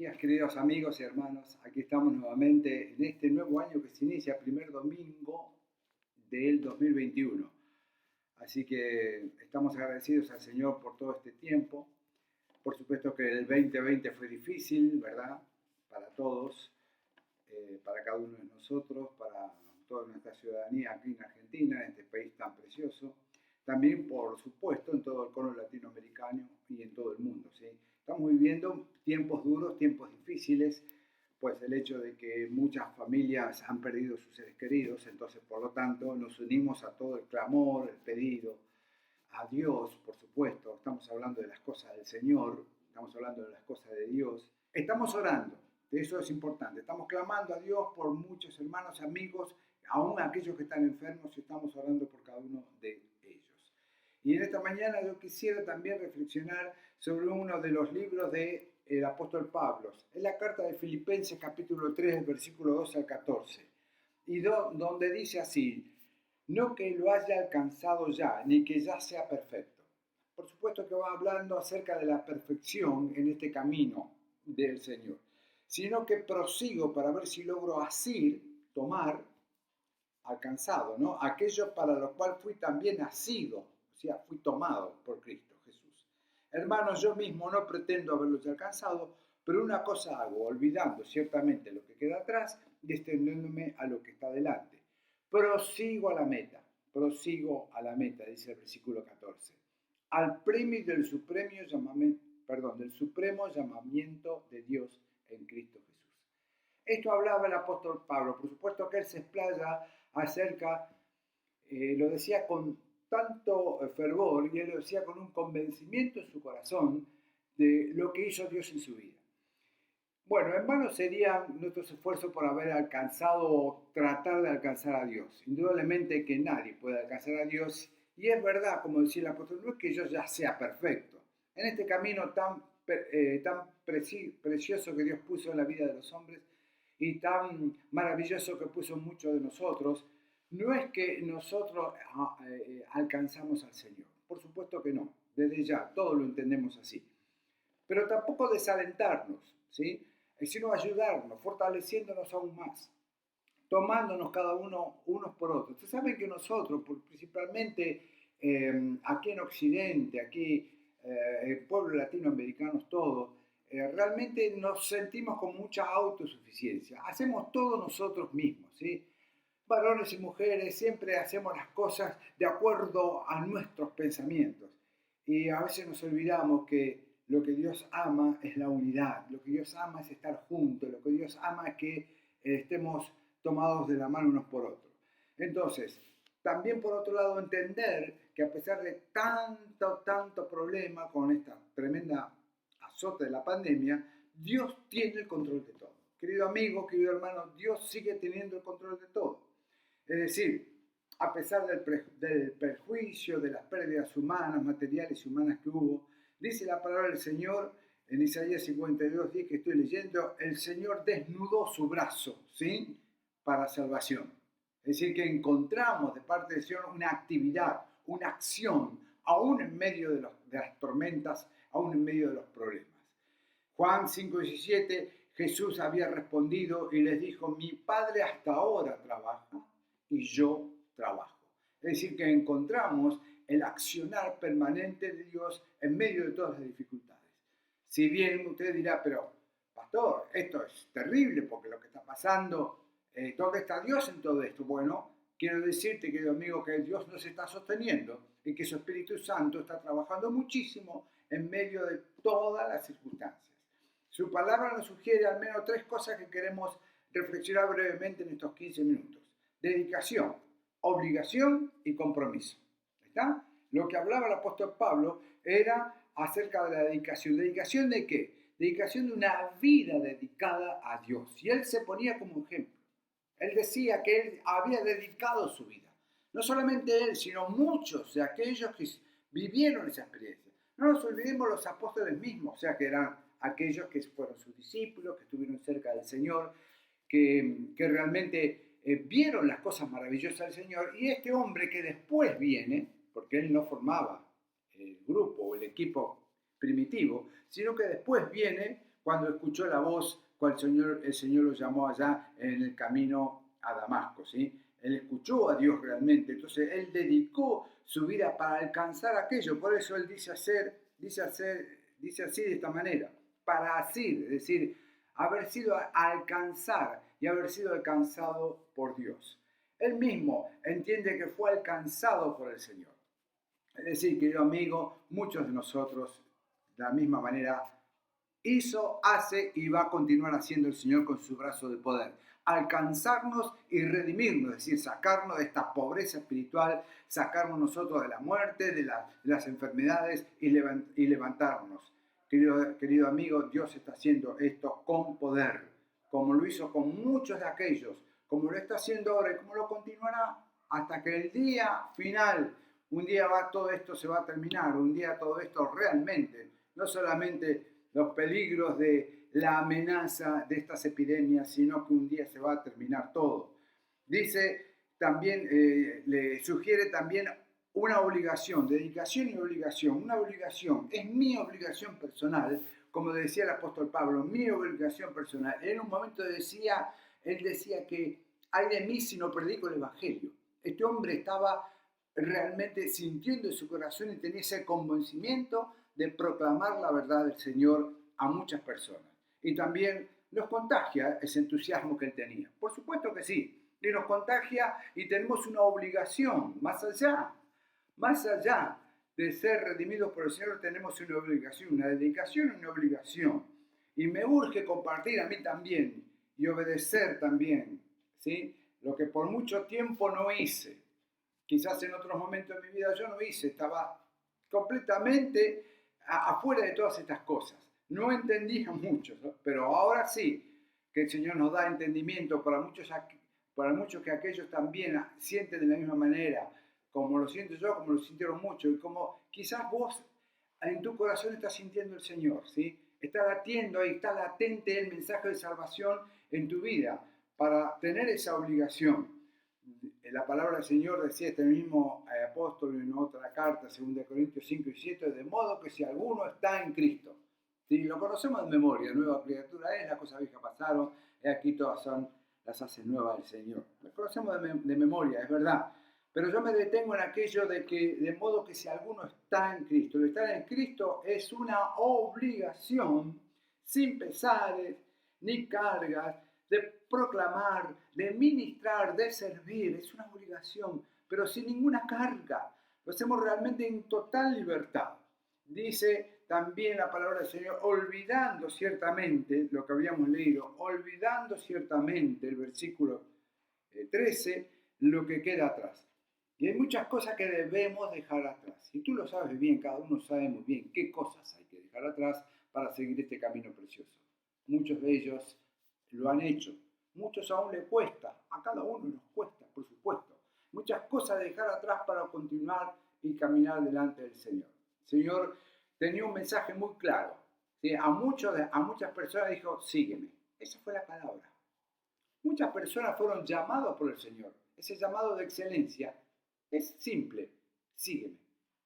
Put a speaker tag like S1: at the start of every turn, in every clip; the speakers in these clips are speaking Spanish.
S1: días, queridos amigos y hermanos. Aquí estamos nuevamente en este nuevo año que se inicia, primer domingo del 2021. Así que estamos agradecidos al Señor por todo este tiempo. Por supuesto que el 2020 fue difícil, ¿verdad? Para todos, para cada uno de nosotros, para toda nuestra ciudadanía aquí en Argentina, en este país tan precioso. También, por supuesto, en todo el cono latinoamericano y en todo el mundo, ¿sí? Estamos viviendo tiempos duros, tiempos difíciles, pues el hecho de que muchas familias han perdido sus seres queridos, entonces por lo tanto nos unimos a todo el clamor, el pedido, a Dios, por supuesto, estamos hablando de las cosas del Señor, estamos hablando de las cosas de Dios, estamos orando, eso es importante, estamos clamando a Dios por muchos hermanos, amigos, aún aquellos que están enfermos, y estamos orando por cada uno de ellos. Y en esta mañana yo quisiera también reflexionar sobre uno de los libros del apóstol Pablo. Es la carta de Filipenses capítulo 3, versículo 12 al 14. Y donde dice así: no que lo haya alcanzado ya, ni que ya sea perfecto. Por supuesto que va hablando acerca de la perfección en este camino del Señor. Sino que prosigo para ver si logro asir, tomar, alcanzado, ¿no? Aquello para lo cual fui también nacido, o sea, fui tomado por Cristo Jesús. Hermanos, yo mismo no pretendo haberlos alcanzado, pero una cosa hago, olvidando ciertamente lo que queda atrás y extendiéndome a lo que está delante. Prosigo a la meta, dice el versículo 14, al premio del supremo llamamiento de Dios en Cristo Jesús. Esto hablaba el apóstol Pablo. Por supuesto que él se explaya acerca, lo decía con tanto fervor, y él lo decía con un convencimiento en su corazón de lo que hizo Dios en su vida. Bueno, en vano sería nuestros esfuerzos por haber alcanzado o tratar de alcanzar a Dios. Indudablemente que nadie puede alcanzar a Dios, y es verdad, como decía el apóstol, no es que yo ya sea perfecto. En este camino tan precioso que Dios puso en la vida de los hombres y tan maravilloso que puso muchos de nosotros, no es que nosotros alcanzamos al Señor. Por supuesto que no, desde ya, todos lo entendemos así. Pero tampoco desalentarnos, ¿sí? Sino ayudarnos, fortaleciéndonos aún más, tomándonos cada uno unos por otros. Ustedes saben que nosotros, principalmente aquí en Occidente, aquí el pueblo latinoamericano, todos, realmente nos sentimos con mucha autosuficiencia. Hacemos todo nosotros mismos, ¿sí? Varones y mujeres siempre hacemos las cosas de acuerdo a nuestros pensamientos. Y a veces nos olvidamos que lo que Dios ama es la unidad, lo que Dios ama es estar juntos, lo que Dios ama es que estemos tomados de la mano unos por otros. Entonces, también por otro lado entender que a pesar de tanto problema con esta tremenda azote de la pandemia, Dios tiene el control de todo. Querido amigo, querido hermano, Dios sigue teniendo el control de todo. Es decir, a pesar del perjuicio, de las pérdidas humanas, materiales y humanas que hubo, dice la palabra del Señor en Isaías 52:10 que estoy leyendo: el Señor desnudó su brazo, ¿sí?, para salvación. Es decir, que encontramos de parte del Señor una actividad, una acción, aún en medio de las tormentas, aún en medio de los problemas. Juan 5:17, Jesús había respondido y les dijo: mi Padre hasta ahora trabaja y yo trabajo. Es decir, que encontramos el accionar permanente de Dios en medio de todas las dificultades. Si bien usted dirá, pero pastor, esto es terrible porque lo que está pasando, ¿dónde está Dios en todo esto? Bueno, quiero decirte, querido amigo, que Dios nos está sosteniendo y que su Espíritu Santo está trabajando muchísimo en medio de todas las circunstancias. Su palabra nos sugiere al menos 3 cosas que queremos reflexionar brevemente en estos 15 minutos. Dedicación, obligación y compromiso. ¿Está? Lo que hablaba el apóstol Pablo era acerca de la dedicación. ¿Dedicación de qué? Dedicación de una vida dedicada a Dios. Y él se ponía como ejemplo. Él decía que él había dedicado su vida. No solamente él, sino muchos de aquellos que vivieron esa experiencia. No nos olvidemos los apóstoles mismos, o sea, que eran aquellos que fueron sus discípulos, que estuvieron cerca del Señor, que realmente vieron las cosas maravillosas del Señor. Y este hombre que después viene, porque él no formaba el grupo o el equipo primitivo, sino que después viene, cuando escuchó la voz cual el Señor lo llamó allá en el camino a Damasco, ¿sí? Él escuchó a Dios realmente, entonces él dedicó su vida para alcanzar aquello, por eso él dice así de esta manera, para así, es decir, haber sido alcanzar y haber sido alcanzado por Dios. Él mismo entiende que fue alcanzado por el Señor. Es decir, querido amigo, muchos de nosotros, de la misma manera, hizo, hace y va a continuar haciendo el Señor con su brazo de poder. Alcanzarnos y redimirnos, es decir, sacarnos de esta pobreza espiritual, sacarnos nosotros de la muerte, de las enfermedades y levantarnos. Querido amigo, Dios está haciendo esto con poder, como lo hizo con muchos de aquellos, como lo está haciendo ahora y como lo continuará hasta que el día final, un día todo esto se va a terminar, un día todo esto realmente, no solamente los peligros de la amenaza de estas epidemias, sino que un día se va a terminar todo. Dice también, le sugiere también una obligación, dedicación y obligación. Una obligación, es mi obligación personal, como decía el apóstol Pablo, mi obligación personal. En un momento él decía que ay de mí si no predico el Evangelio. Este hombre estaba realmente sintiendo en su corazón y tenía ese convencimiento de proclamar la verdad del Señor a muchas personas. Y también nos contagia ese entusiasmo que él tenía. Por supuesto que sí. Y nos contagia y tenemos una obligación más allá de ser redimidos por el Señor, tenemos una obligación, una dedicación y una obligación. Y me urge compartir a mí también y obedecer también, ¿sí? Lo que por mucho tiempo no hice. Quizás en otros momentos de mi vida yo no hice, estaba completamente afuera de todas estas cosas. No entendía mucho, ¿no? Pero ahora sí, que el Señor nos da entendimiento para muchos que aquellos también sienten de la misma manera, como lo siento yo, como lo sintieron muchos, y como quizás vos en tu corazón estás sintiendo el Señor, ¿sí? Está latiendo y está latente el mensaje de salvación en tu vida para tener esa obligación. La palabra del Señor decía este mismo apóstol en otra carta, 2 Corintios 5 y 7, de modo que si alguno está en Cristo, ¿sí? Lo conocemos de memoria, nueva criatura es, las cosas viejas pasaron, y aquí todas las hace nuevas del Señor. Lo conocemos de memoria, es verdad. Pero yo me detengo en aquello de modo que si alguno está en Cristo, el estar en Cristo es una obligación sin pesares ni cargas, de proclamar, de ministrar, de servir, es una obligación, pero sin ninguna carga. Lo hacemos realmente en total libertad. Dice también la palabra del Señor, olvidando ciertamente lo que habíamos leído, olvidando ciertamente el versículo 13, lo que queda atrás. Y hay muchas cosas que debemos dejar atrás. Y tú lo sabes bien, cada uno sabe muy bien qué cosas hay que dejar atrás para seguir este camino precioso. Muchos de ellos lo han hecho. Muchos aún le cuesta. A cada uno nos cuesta, por supuesto. Muchas cosas de dejar atrás para continuar y caminar delante del Señor. El Señor tenía un mensaje muy claro. ¿Sí? A muchas personas dijo, sígueme. Esa fue la palabra. Muchas personas fueron llamados por el Señor. Ese llamado de excelencia es simple, sígueme.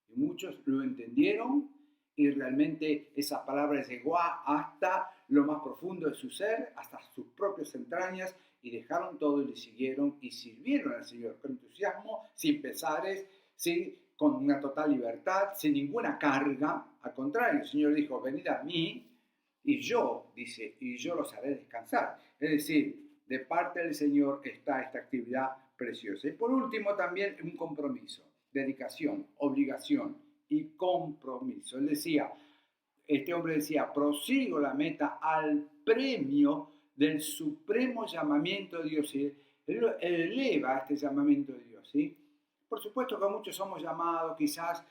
S1: Y muchos lo entendieron y realmente esa palabra llegó hasta lo más profundo de su ser, hasta sus propias entrañas, y dejaron todo y le siguieron y sirvieron al Señor con entusiasmo, sin pesares, ¿sí? Con una total libertad, sin ninguna carga. Al contrario, el Señor dijo, venid a mí y yo los haré descansar. Es decir, de parte del Señor está esta actividad preciosa. Y por último también un compromiso, dedicación, obligación y compromiso. Este hombre decía, prosigo la meta al premio del supremo llamamiento de Dios. Él eleva este llamamiento de Dios, ¿sí? Por supuesto que muchos somos llamados, quizás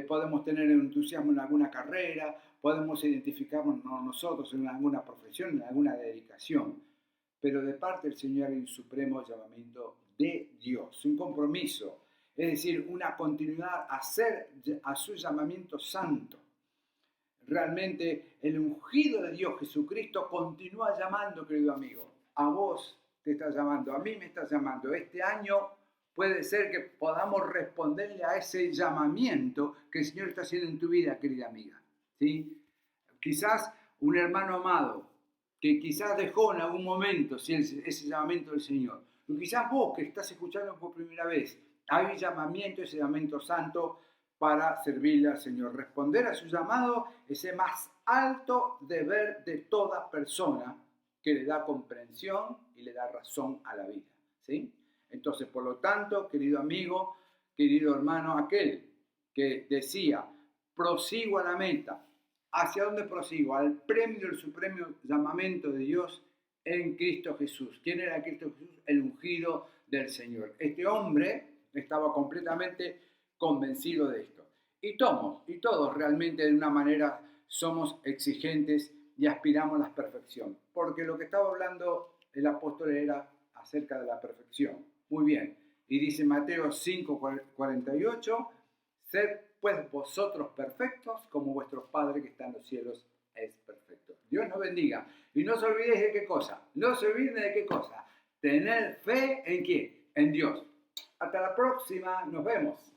S1: podemos tener entusiasmo en alguna carrera, podemos identificarnos nosotros en alguna profesión, en alguna dedicación, pero de parte del Señor hay un supremo llamamiento de Dios, un compromiso, es decir, una continuidad a su llamamiento santo. Realmente el ungido de Dios, Jesucristo, continúa llamando, querido amigo. A vos te está llamando, a mí me está llamando. Este año puede ser que podamos responderle a ese llamamiento que el Señor está haciendo en tu vida, querida amiga, ¿sí? Quizás un hermano amado que quizás dejó en algún momento ese llamamiento del Señor, o quizás vos que estás escuchando por primera vez, hay un llamamiento, ese llamamiento santo para servirle al Señor. Responder a su llamado es el más alto deber de toda persona que le da comprensión y le da razón a la vida, ¿sí? Entonces, por lo tanto, querido amigo, querido hermano, aquel que decía, prosigo a la meta. ¿Hacia dónde prosigo? Al premio del supremo llamamiento de Dios en Cristo Jesús. ¿Quién era Cristo Jesús? El ungido del Señor. Este hombre estaba completamente convencido de esto. Y todos realmente de una manera somos exigentes y aspiramos a la perfección. Porque lo que estaba hablando el apóstol era acerca de la perfección. Muy bien. Y dice Mateo 5:48, sed pues vosotros perfectos como vuestro Padre que está en los cielos es perfecto. Dios nos bendiga. Y no se olvidéis de qué cosa. No se olviden de qué cosa. Tener fe en quién. En Dios. Hasta la próxima. Nos vemos.